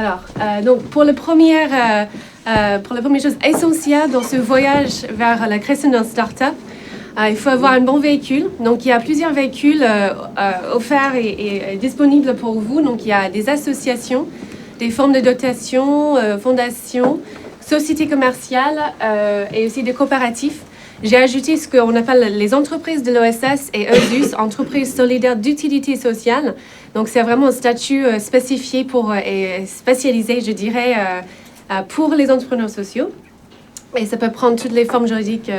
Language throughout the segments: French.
Alors, donc pour la première chose essentielle dans ce voyage vers la création d'un start-up, il faut avoir un bon véhicule. Donc, il y a plusieurs véhicules offerts et disponibles pour vous. Donc, il y a des associations, des formes de dotation, fondations, sociétés commerciales et aussi des coopératifs. J'ai ajouté ce qu'on appelle les entreprises de l'OSS et ESUS, entreprises solidaires d'utilité sociale. Donc, c'est vraiment un statut spécifié et spécialisé, je dirais, pour les entrepreneurs sociaux. Et ça peut prendre toutes les formes juridiques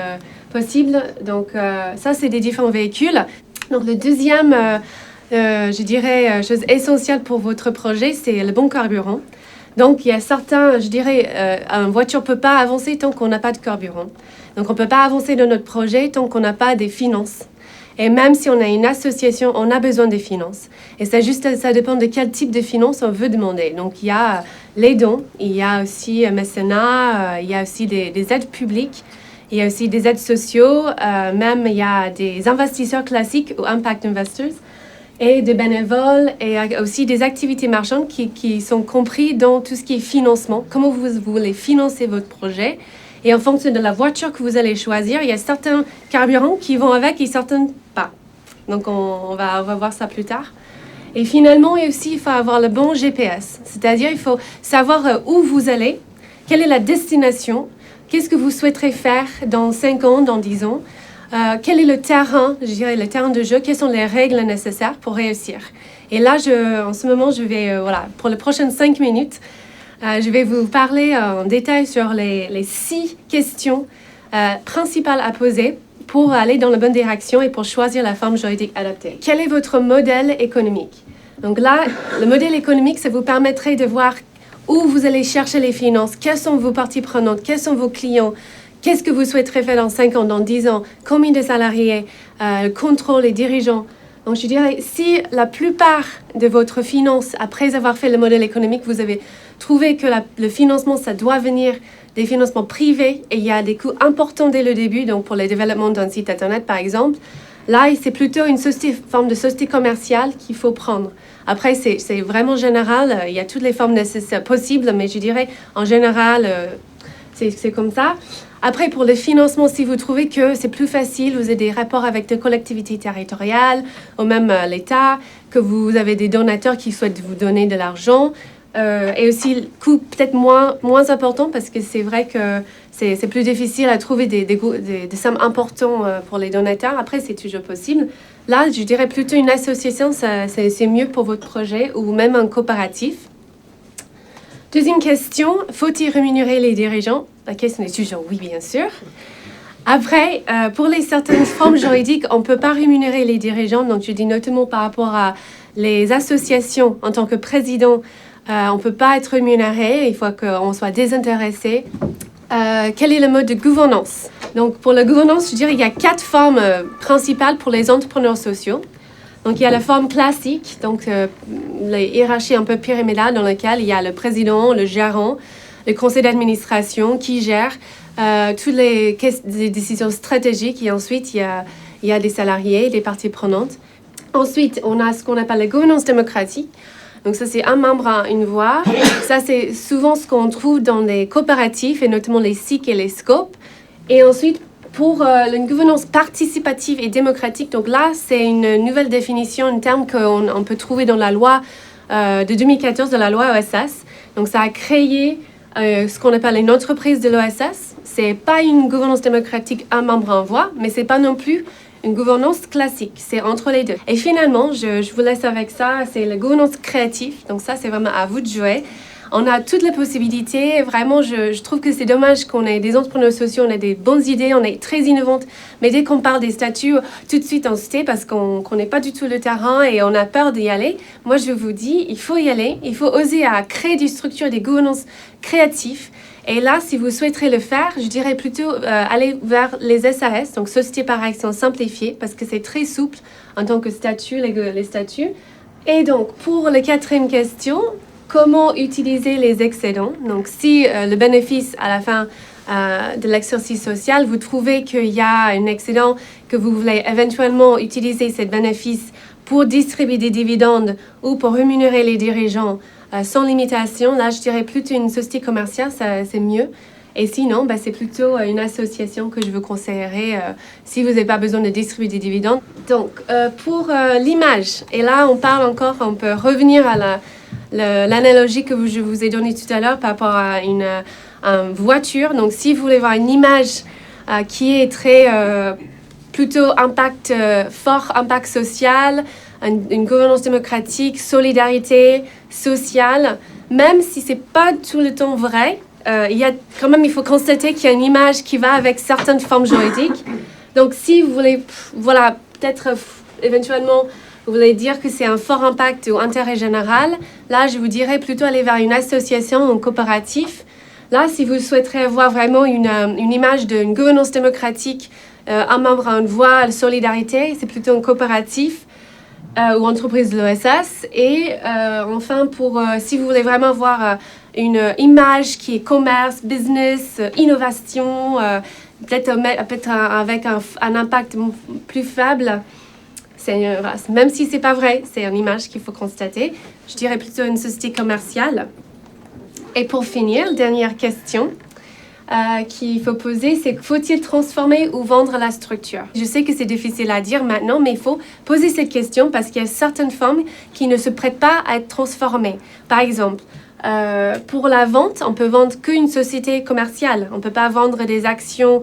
possibles. Donc, ça, c'est des différents véhicules. Donc, le deuxième, je dirais, chose essentielle pour votre projet, c'est le bon carburant. Donc, il y a certains, je dirais, une voiture ne peut pas avancer tant qu'on n'a pas de carburant. Donc, on ne peut pas avancer dans notre projet tant qu'on n'a pas des finances. Et même si on a une association, on a besoin des finances. Et ça dépend de quel type de finances on veut demander. Donc, il y a les dons, il y a aussi mécénat, il y a aussi des aides publiques, il y a aussi des aides sociaux, même il y a des investisseurs classiques ou impact investors, et des bénévoles, et aussi des activités marchandes qui sont compris dans tout ce qui est financement. Comment vous voulez financer votre projet. Et en fonction de la voiture que vous allez choisir, il y a certains carburants qui vont avec et certains pas. Donc, on va voir ça plus tard. Et finalement, il faut avoir le bon GPS. C'est-à-dire, il faut savoir où vous allez, quelle est la destination, qu'est-ce que vous souhaiterez faire dans 5 ans, dans 10 ans, quel est le terrain, je dirais le terrain de jeu, quelles sont les règles nécessaires pour réussir. Et là, en ce moment, je vais, pour les prochaines 5 minutes, je vais vous parler en détail sur les 6 questions principales à poser pour aller dans la bonne direction et pour choisir la forme juridique adaptée. Quel est votre modèle économique? Donc là, le modèle économique, ça vous permettrait de voir où vous allez chercher les finances, quelles sont vos parties prenantes, quels sont vos clients, qu'est-ce que vous souhaiterez faire dans 5 ans, dans 10 ans, combien de salariés, le contrôle, les dirigeants. Donc, je dirais, si la plupart de votre finance, après avoir fait le modèle économique, vous avez trouvé que le financement, ça doit venir des financements privés et il y a des coûts importants dès le début, donc pour le développement d'un site Internet, par exemple, là, c'est plutôt une forme de société commerciale qu'il faut prendre. Après, c'est vraiment général. Il y a toutes les formes nécessaires possibles, mais je dirais, en général, c'est comme ça. Après, pour le financement, si vous trouvez que c'est plus facile, vous avez des rapports avec des collectivités territoriales ou même l'État, que vous avez des donateurs qui souhaitent vous donner de l'argent, et aussi le coût peut-être moins important parce que c'est vrai que c'est plus difficile à trouver des sommes importantes pour les donateurs. Après, c'est toujours possible. Là, je dirais plutôt une association, c'est mieux pour votre projet ou même un coopératif. Deuxième question, faut-il rémunérer les dirigeants? La question est toujours oui, bien sûr. Après, pour les certaines formes juridiques, on ne peut pas rémunérer les dirigeants. Donc, je dis notamment par rapport à les associations en tant que président, on ne peut pas être rémunéré. Il faut qu'on soit désintéressé. Quel est le mode de gouvernance? Donc, pour la gouvernance, je dirais qu'il y a 4 formes principales pour les entrepreneurs sociaux. Donc, il y a la forme classique, donc les hiérarchies un peu pyramidales dans lesquelles il y a le président, le gérant, le conseil d'administration qui gère toutes les décisions stratégiques. Et ensuite, il y a des salariés, des parties prenantes. Ensuite, on a ce qu'on appelle la gouvernance démocratique. Donc, ça, c'est un membre à une voix. Ça, c'est souvent ce qu'on trouve dans les coopératifs, et notamment les SIC et les SCOP. Et ensuite, pour une gouvernance participative et démocratique, donc là, c'est une nouvelle définition, un terme qu'on peut trouver dans la loi de 2014, de la loi OSS. Donc, ça a créé ce qu'on appelle une entreprise de l'OSS. C'est pas une gouvernance démocratique, un membre en voix, mais c'est pas non plus une gouvernance classique. C'est entre les deux. Et finalement, je vous laisse avec ça, c'est la gouvernance créative. Donc ça, c'est vraiment à vous de jouer. On a toutes les possibilités. Vraiment, je trouve que c'est dommage qu'on ait des entrepreneurs sociaux, on a des bonnes idées, on est très innovantes. Mais dès qu'on parle des statuts, tout de suite on se tait parce qu'on ne connaît pas du tout le terrain et on a peur d'y aller. Moi, je vous dis, il faut y aller. Il faut oser à créer des structures, des gouvernances créatives. Et là, si vous souhaiterez le faire, je dirais plutôt aller vers les SAS, donc Société par action simplifiée, parce que c'est très souple en tant que statut, les statuts. Et donc, pour la 4e question, comment utiliser les excédents? Donc, si le bénéfice à la fin de l'exercice social, vous trouvez qu'il y a un excédent, que vous voulez éventuellement utiliser ces bénéfices pour distribuer des dividendes ou pour rémunérer les dirigeants sans limitation, là je dirais plutôt une société commerciale, c'est mieux. Et sinon, c'est plutôt une association que je vous conseillerais si vous n'avez pas besoin de distribuer des dividendes. Donc, pour l'image, et là on peut revenir à l'analogie que je vous ai donnée tout à l'heure par rapport à une voiture. Donc, si vous voulez voir une image qui est très plutôt fort impact social, une gouvernance démocratique, solidarité sociale, même si c'est pas tout le temps vrai, il faut constater qu'il y a une image qui va avec certaines formes juridiques. Donc, si vous voulez, peut-être éventuellement, vous voulez dire que c'est un fort impact ou intérêt général, là, je vous dirais plutôt aller vers une association, un coopératif. Là, si vous souhaiterez avoir vraiment une image d'une gouvernance démocratique, un membre a une voix, la solidarité, c'est plutôt un coopératif ou entreprise de l'ESS. Et enfin, si vous voulez vraiment voir une image qui est commerce, business, innovation, peut-être avec un impact plus faible, même si ce n'est pas vrai, c'est une image qu'il faut constater. Je dirais plutôt une société commerciale. Et pour finir, dernière question qu'il faut poser, c'est faut-il transformer ou vendre la structure? Je sais que c'est difficile à dire maintenant, mais il faut poser cette question parce qu'il y a certaines formes qui ne se prêtent pas à être transformées. Par exemple, pour la vente, on peut vendre qu'une société commerciale. On ne peut pas vendre des actions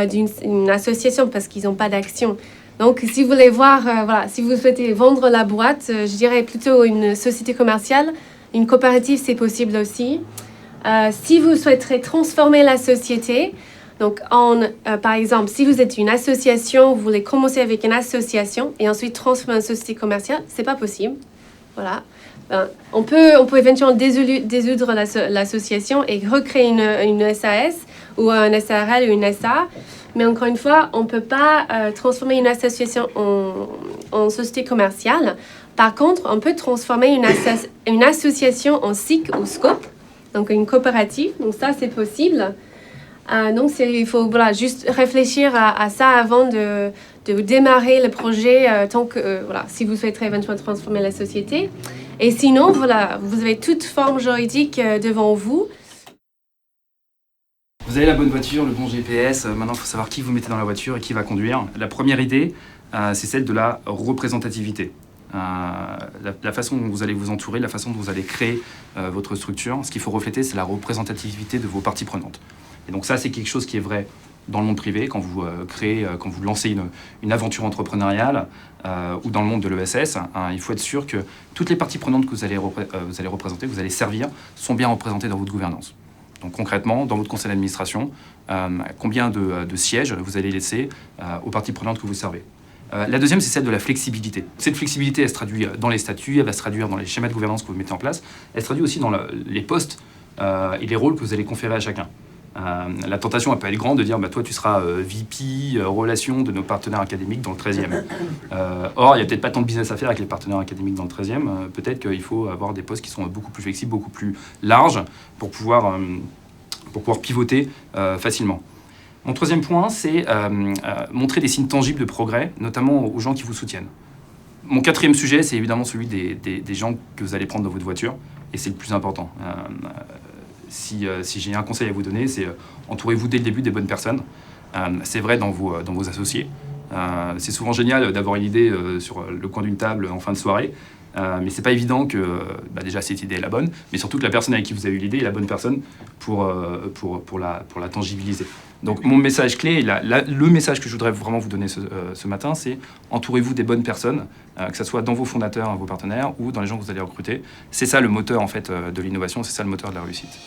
d'une association parce qu'ils n'ont pas d'actions. Donc, si vous voulez si vous souhaitez vendre la boîte, je dirais plutôt une société commerciale. Une coopérative, c'est possible aussi. Si vous souhaiterez transformer la société, donc par exemple, si vous êtes une association, vous voulez commencer avec une association et ensuite transformer en société commerciale, c'est pas possible. Voilà. On peut éventuellement dissoudre l'association et recréer une SAS ou un SARL ou une SA. Mais encore une fois, on ne peut pas transformer une association en société commerciale. Par contre, on peut transformer une association en SIC ou SCOP, donc une coopérative. Donc ça, c'est possible. Donc il faut juste réfléchir à ça avant de démarrer le projet, si vous souhaiterez éventuellement transformer la société. Et sinon, vous avez toute forme juridique devant vous. Vous avez la bonne voiture, le bon GPS, maintenant il faut savoir qui vous mettez dans la voiture et qui va conduire. La première idée, c'est celle de la représentativité. La façon dont vous allez vous entourer, la façon dont vous allez créer votre structure, ce qu'il faut refléter, c'est la représentativité de vos parties prenantes. Et donc ça, c'est quelque chose qui est vrai dans le monde privé, quand vous quand vous lancez une aventure entrepreneuriale ou dans le monde de l'ESS, il faut être sûr que toutes les parties prenantes que vous allez représenter, que vous allez servir, sont bien représentées dans votre gouvernance. Donc concrètement, dans votre conseil d'administration, combien de sièges vous allez laisser aux parties prenantes que vous servez. La deuxième, c'est celle de la flexibilité. Cette flexibilité, elle se traduit dans les statuts, elle va se traduire dans les schémas de gouvernance que vous mettez en place, elle se traduit aussi dans les postes et les rôles que vous allez conférer à chacun. La tentation elle peut être grande de dire toi tu seras VP relations de nos partenaires académiques dans le 13e. Or il n'y a peut-être pas tant de business à faire avec les partenaires académiques dans le 13e. Peut-être qu'il faut avoir des postes qui sont beaucoup plus flexibles, beaucoup plus larges pour pouvoir pivoter facilement. Mon troisième point, c'est montrer des signes tangibles de progrès, notamment aux gens qui vous soutiennent. Mon quatrième sujet, c'est évidemment celui des gens que vous allez prendre dans votre voiture, et c'est le plus important. Si j'ai un conseil à vous donner, c'est entourez-vous dès le début des bonnes personnes. C'est vrai dans vos associés. C'est souvent génial d'avoir une idée sur le coin d'une table en fin de soirée, mais c'est pas évident que déjà cette idée est la bonne, mais surtout que la personne avec qui vous avez eu l'idée est la bonne personne pour la tangibiliser. Donc mon message clé, le message que je voudrais vraiment vous donner ce matin, c'est entourez-vous des bonnes personnes, que ce soit dans vos fondateurs, vos partenaires ou dans les gens que vous allez recruter. C'est ça le moteur en fait de l'innovation, c'est ça le moteur de la réussite.